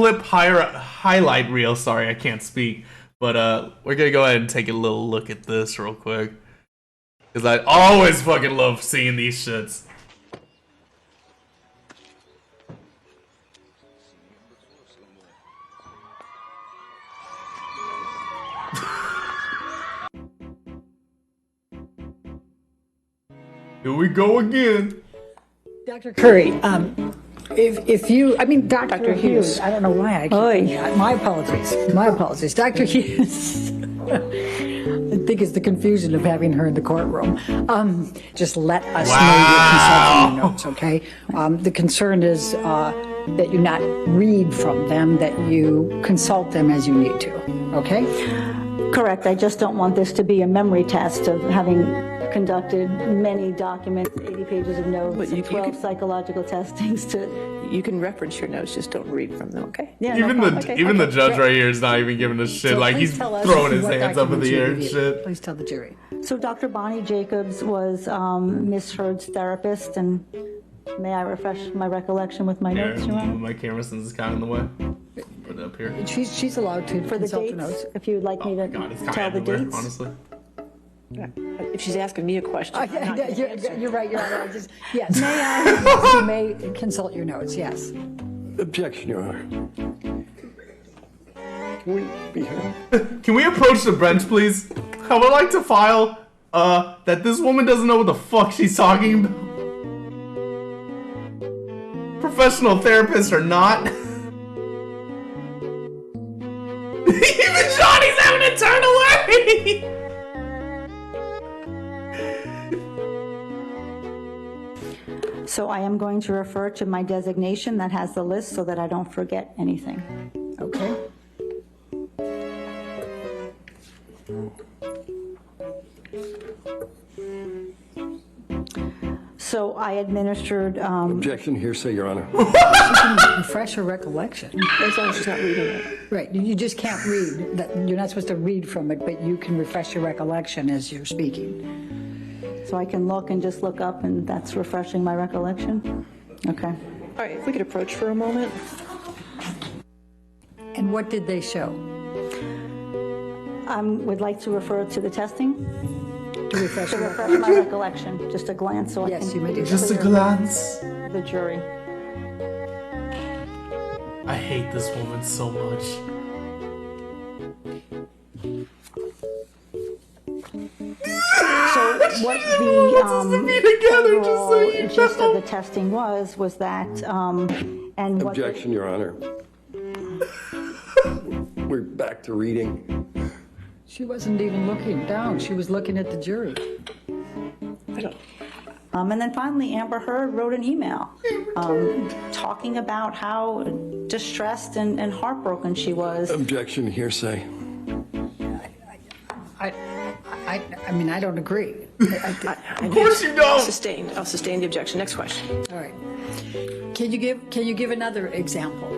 highlight reel. Sorry, I can't speak. But we're gonna go ahead and take a little look at this real quick. Because I always fucking love seeing these shits. Here we go again. Dr. Curry, if you, I mean, Dr. Hughes, I don't know why I can't. My apologies. Dr. Hughes. I think it's the confusion of having her in the courtroom. Just let us know your consulting notes, okay? The concern is that you not read from them, that you consult them as you need to, okay? Correct. I just don't want this to be a memory test of having conducted many documents, 80 pages of notes, 12 psychological testings to... You can reference your notes, just don't read from them, okay? Yeah, even the judge right here is not even giving a shit. So like, he's throwing his hands up in the air and shit. Please tell the jury. So Dr. Bonnie Jacobs was Miss Heard's therapist, and may I refresh my recollection with my notes, Your Honor? My camera, since it's kind of in the way. Put it up here. She's allowed to For the consult dates, the notes. if you'd like me to tell the dates. Honestly. If she's asking me a question, I'm not gonna answer. You're right, Your Honor. Yes. May I? You may consult your notes, yes. Objection, Your Honor. Can we be heard? Can we approach the bench, please? I would like to file that this woman doesn't know what the fuck she's talking about. Professional therapists or not. Even Johnny's having to turn away. So I am going to refer to my designation that has the list so that I don't forget anything. Okay. So I administered... Objection, hearsay, Your Honor. She can refresh her recollection. As long as she's not reading it. Right, you just can't read. You're not supposed to read from it, but you can refresh your recollection as you're speaking. So I can look and just look up, and that's refreshing my recollection? Okay. All right, if we could approach for a moment. And what did they show? I would like to refer to the testing, To refresh to your refresh my recollection, just a glance so I Yes, can... you may do that. Just a glance. The jury. I hate this woman so much. So what the overall gist of the testing was that, and what... Objection, Your Honor. We're back to reading. She wasn't even looking down. She was looking at the jury. And then finally, Amber Heard wrote an email talking about how distressed and heartbroken she was. Objection, hearsay. I mean, I don't agree. Of course you don't. I'll sustain the objection. Next question. All right. Can you give another example?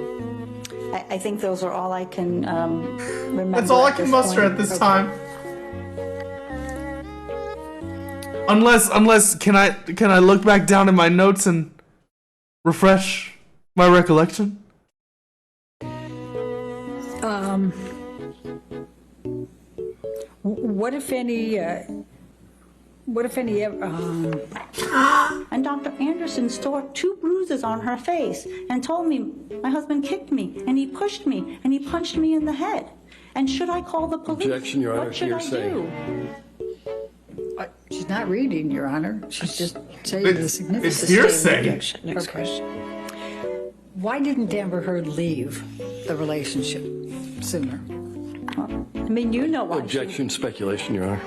I think those are all I can remember. That's all I can muster at this time. Unless can I look back down in my notes and refresh my recollection? What if any? And Dr. Anderson stored 2 bruises on her face and told me my husband kicked me and he pushed me and he punched me in the head. And should I call the police? Objection, Your Honor. What should Hearsay. I do? She's not reading, Your Honor. She's just saying the significance. It's hearsay. Objection. Next Okay. question. Why didn't Amber Heard leave the relationship sooner? I mean, you know why. Objection, speculation, Your Honor.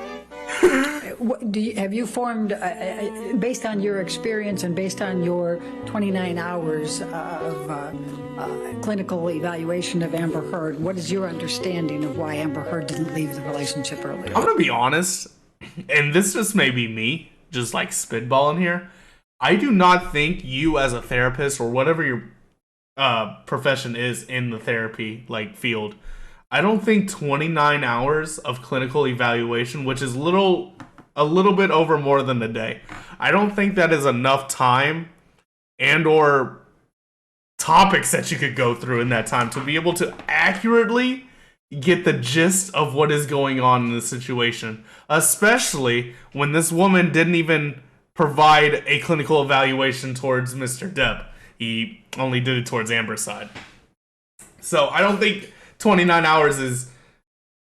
Have you formed, based on your experience and based on your 29 hours of clinical evaluation of Amber Heard, what is your understanding of why Amber Heard didn't leave the relationship earlier? I'm gonna be honest, and this just may be me, just like spitballing here. I do not think you as a therapist or whatever your profession is in the therapy like field, I don't think 29 hours of clinical evaluation, which is a little bit over more than a day, I don't think that is enough time and or topics that you could go through in that time to be able to accurately get the gist of what is going on in the situation, especially when this woman didn't even provide a clinical evaluation towards Mr. Depp. He only did it towards Amber's side. So I don't think 29 hours is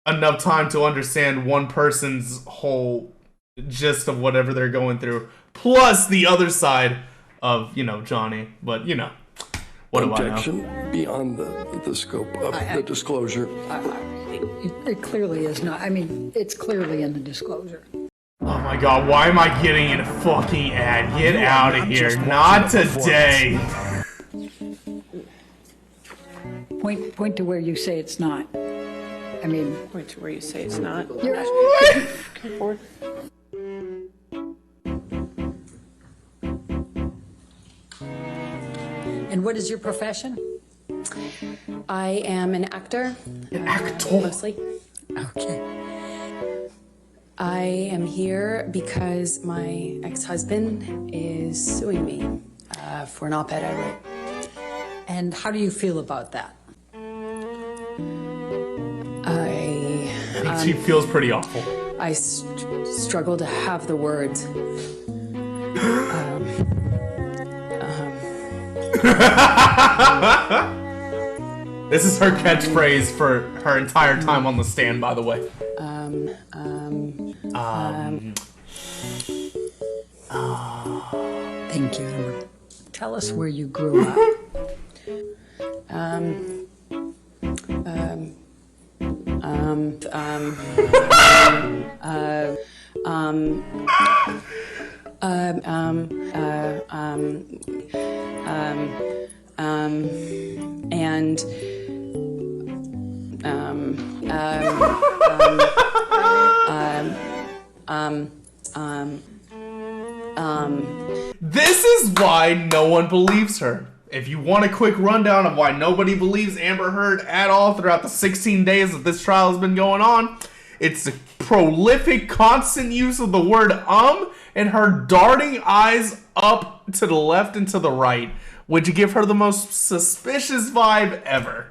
enough time to understand one person's whole gist of whatever they're going through, plus the other side of, Johnny. But, what do I know? Objection beyond the scope of the disclosure. It clearly is not. I mean, it's clearly in the disclosure. Oh my god, why am I getting in a fucking ad? Get out of here. Not today. Point to where you say it's not. I mean... Point to where you say it's not. Come forward. And what is your profession? I am an actor. An actor? Mostly. Okay. I am here because my ex-husband is suing me for an op-ed I wrote. And how do you feel about that? I think she feels pretty awful. I struggle to have the words. This is her catchphrase for her entire time on the stand, by the way. Thank you, Amber. Tell us where you grew up. This is why no one believes her. If you want a quick rundown of why nobody believes Amber Heard at all throughout the 16 days that this trial has been going on, it's the prolific, constant use of the word and her darting eyes up to the left and to the right, which give her the most suspicious vibe ever.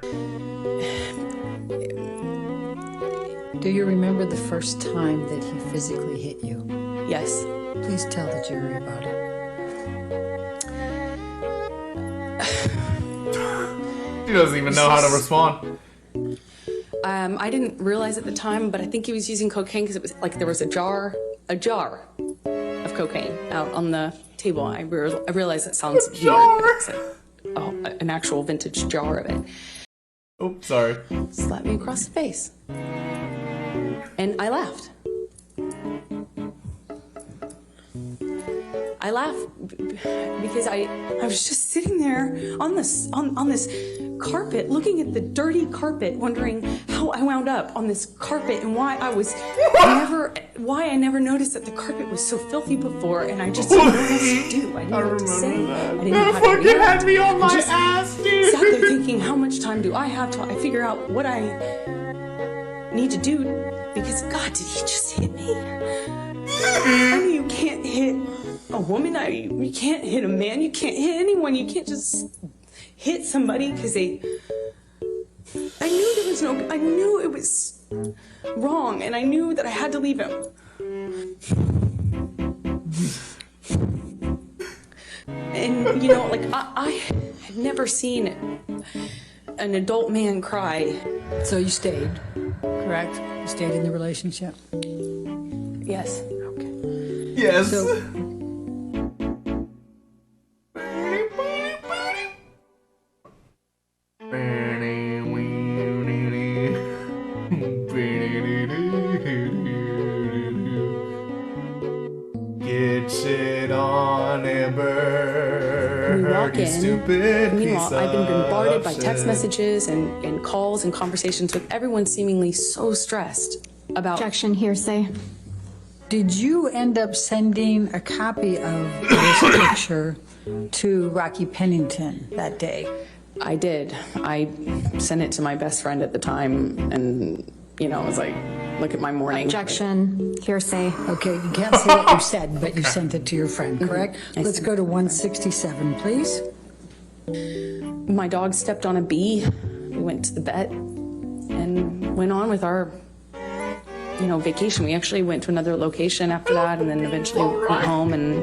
Do you remember the first time that he physically hit you? Yes. Please tell the jury about it. She doesn't even know how to respond. I didn't realize at the time, but I think he was using cocaine because it was like there was a jar of cocaine out on the table. I realize that sounds weird, but it's like, an actual vintage jar of it. Oh, sorry. Slapped me across the face. And I laughed. I laughed because I was just sitting there on this carpet, looking at the dirty carpet, wondering how I wound up on this carpet and why I never noticed that the carpet was so filthy before, and I just didn't know what else to do. I didn't know what to say. I didn't know how to react. Had me on my ass, dude. Sat there thinking, how much time do I have till I figure out what I need to do? Because God, did he just hit me? I mean, you can't hit a woman. You can't hit a man. You can't hit anyone. You can't just hit somebody because they. I knew it was wrong, and I knew that I had to leave him. And I had never seen an adult man cry. So you stayed, correct? You stayed in the relationship? Yes. Okay. Yes. So, get shit on Amber. We walk in. Stupid. Meanwhile, I've been bombarded by text messages and calls and conversations with everyone seemingly so stressed about. Objection, hearsay. did you end up sending a copy of this picture to Rocky Pennington that day? I did. I sent it to my best friend at the time, and it was like, look at my morning. Objection, hearsay. Okay, you can't say what you said, but you sent it to your friend, correct? Let's go to 167, please. My dog stepped on a bee. We went to the vet and went on with our, vacation. We actually went to another location after that, and then eventually went home and...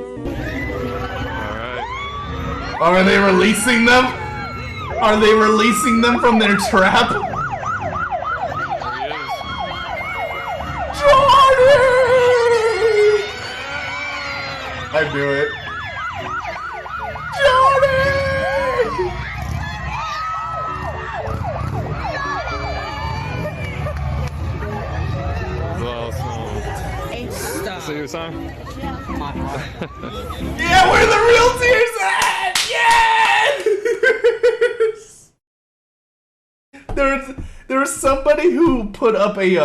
Are they releasing them? Are they releasing them from their trap? Johnny! I knew it. Johnny! See your song? Yeah, where the real tears at? Yes! there was somebody who put up an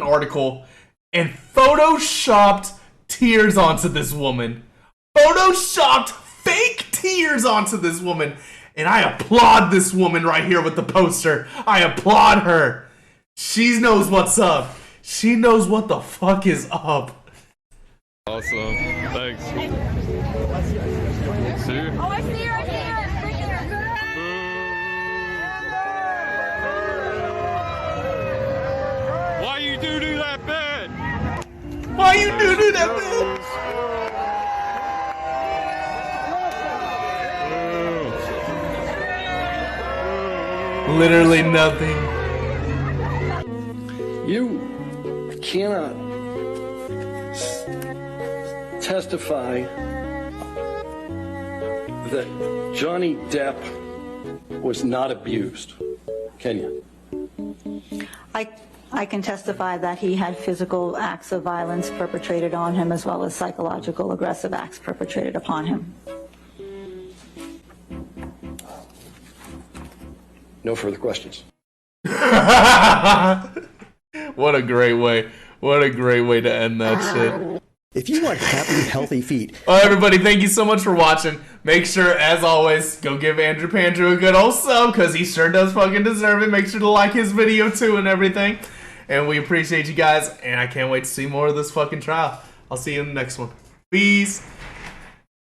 article and photoshopped tears onto this woman. Photoshopped fake tears onto this woman. And I applaud this woman right here with the poster. I applaud her. She knows what's up. She knows what the fuck is up. Awesome. Thanks. See you. Oh, I see her right there. Why you do that bit? Why you do that bit? Literally nothing. You cannot testify that Johnny Depp was not abused, can you? I can testify that he had physical acts of violence perpetrated on him as well as psychological aggressive acts perpetrated upon him. No further questions. What a great way. What a great way to end that shit. If you want happy, healthy feet. Well, everybody, thank you so much for watching. Make sure, as always, go give Andrew Pandrew a good old sub, because he sure does fucking deserve it. Make sure to like his video, too, and everything. And we appreciate you guys, and I can't wait to see more of this fucking trial. I'll see you in the next one. Peace.